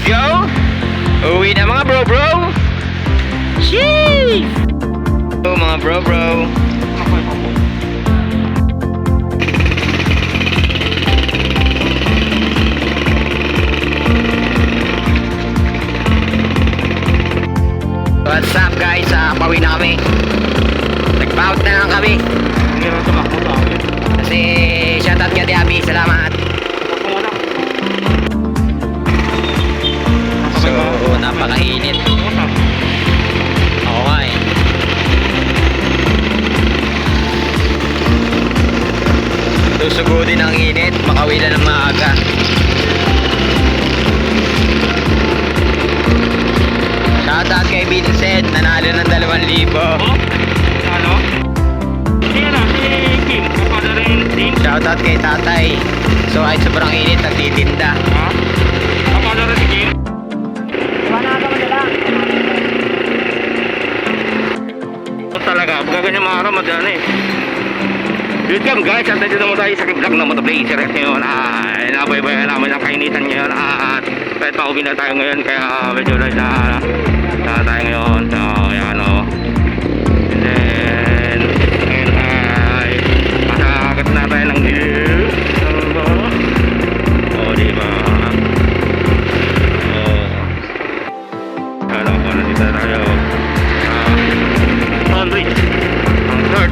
go! Uwi na mga bro! Sheesh! Oh mga bro! What's up guys? Pauwi na kami. Nag-out na lang kami. Hindi na tumakbo sa akin. Kasi shoutout ka Diaby, salamat. Takbo mo na. So, napakainit. Oo nga eh. Susugudin ang init, makauwi na ng maaga. Shoutout kay Vincent, nanalo ng 2,000. Oh? Ano? Sino na? Si Kim. Kapala rin din. Shoutout kay tatay. So ay sobrang init, nagtitinda. Ha? Kapala rin si Kim. Ito talaga. Pagka ganyan mga araw, madyan eh. Welcome guys, at dito naman tayo sa vlog ng Motoblazer ngayon. Nabaybayan namin ang kainitan ngayon. At kahit pauwi na tayo ngayon, kaya medyo light na tayo ngayon. So yan o. And then ngayon ay masakagat na tayo ng view. O diba? O ano po, nandito tayo Sunbridge ang third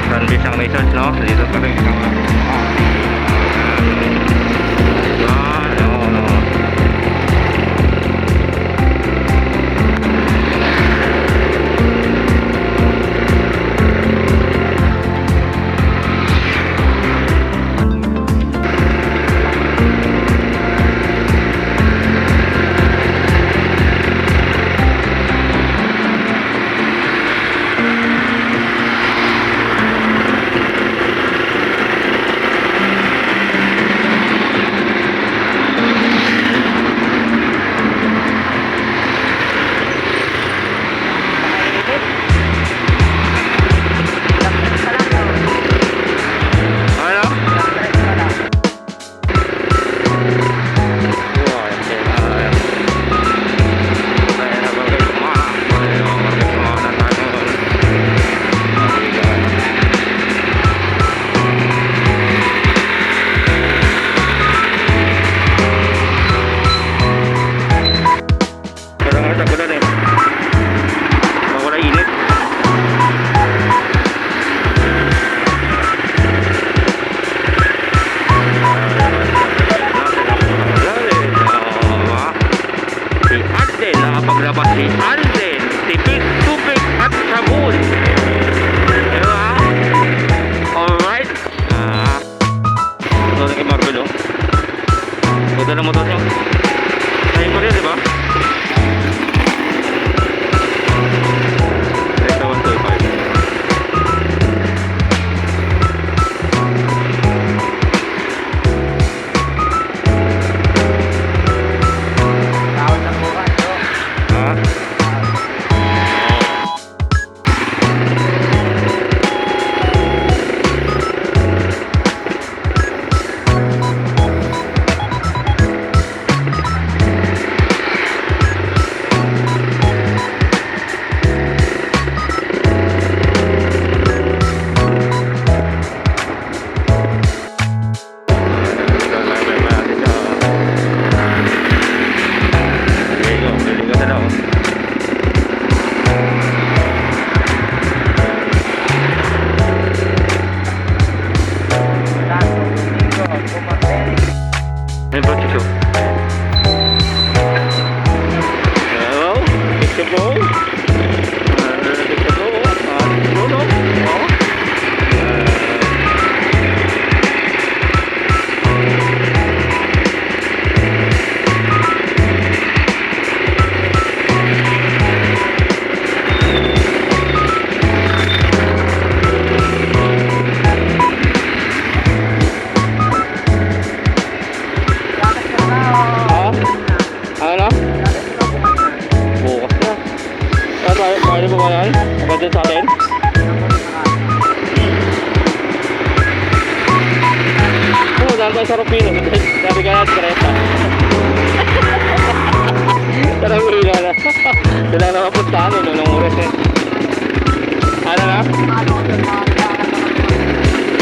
Sunbridge ang resort, no? Dito pa rin dyan sa atin? Oo, dahil tayo sa Rufino. Sabi ka natin, Kreta. Parang hila na. Sila na mapuntahan eh, nung oras eh. Ano na?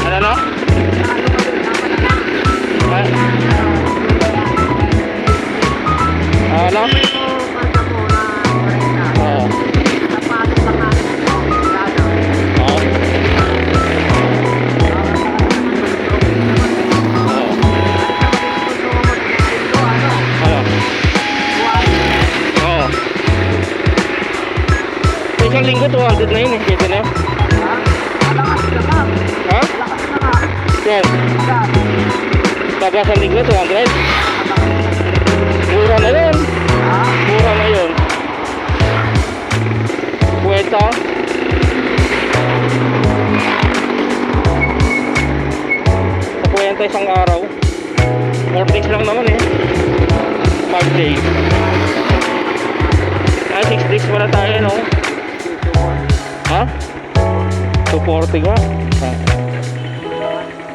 Ano na? Ano? Oo. Oo. Ano? Oo. Isang linggo 200 na yun eh. Pwede na yun. Ha? Yan. Pagka isang linggo 200. Mura na yun. Mura na yun. Kwenta. Sa kwenta isang araw. 4 days lang naman eh. 5 days. Ah, 6 days wala tayo, no? Ha? 240 nga. Ha?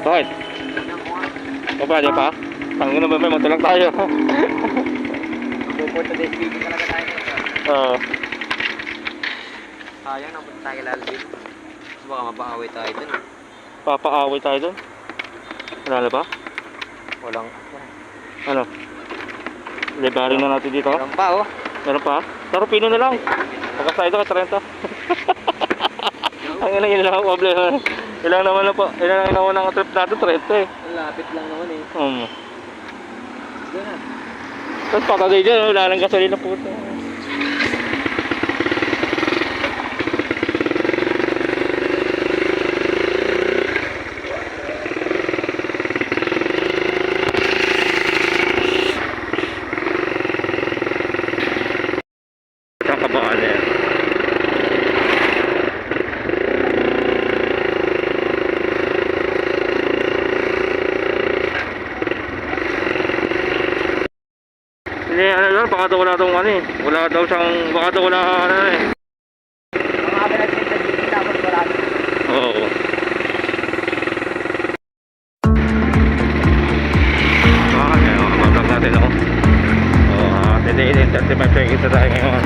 Bakit? Pwede pa? Tangin na ba may matulak tayo? 240 days speaking talaga tayo. Oo. Sayang, napunta tayo kay Lalvin. Baka mapaaway tayo dun. Papaaway tayo dun. Wala na ba? Walang... Ano? Libarin na natin dito. Meron pa oh. Meron pa? Pero pino na lang. Pagkasaydo ka 30. Ang ina yun lang ang problema. Ilang naman na po. Ilang naman ang trip natin 30 eh. Lapit lang naman eh. Doon na. Tapos patagay dyan. Wala nang gasolina po. Hindi, ano daw, baka daw wala daw ano eh. Wala daw siyang, baka daw wala ano eh. Mga pinagsinta dito tapos wala. Oo. Kaya, makabablog natin ako. Oo, today 35 seconds na tayo ngayon.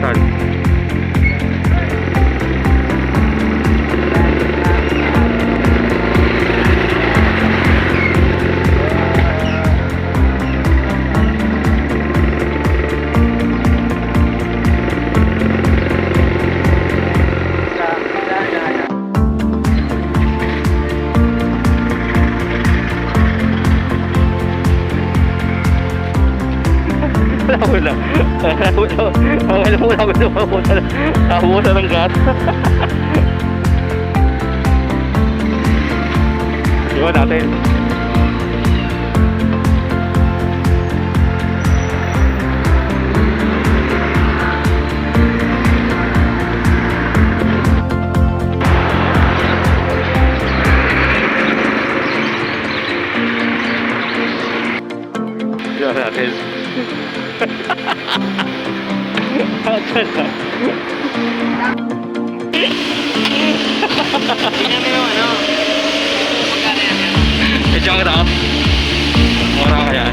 Saan? Wala. Ang alam mo namin nakabutan ng gas. Iwan natin. Iwan natin. Tingnan mo yung ano. Magkano yan? Medyo ang ito. Mura kaya.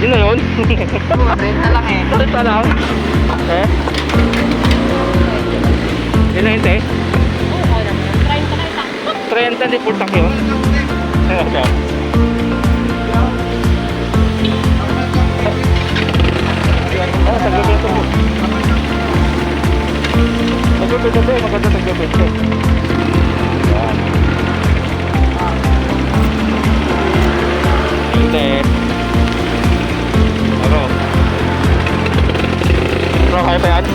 Yun na yun. Renta lang eh. Renta lang. Eh? Yun na yun, te? 30 di full tank yun. Okay. Ah, tagbebento mo. Tagbebento mo, maganda tagbebento. Yan. Hindi. Ano? Pero kaya pa yan?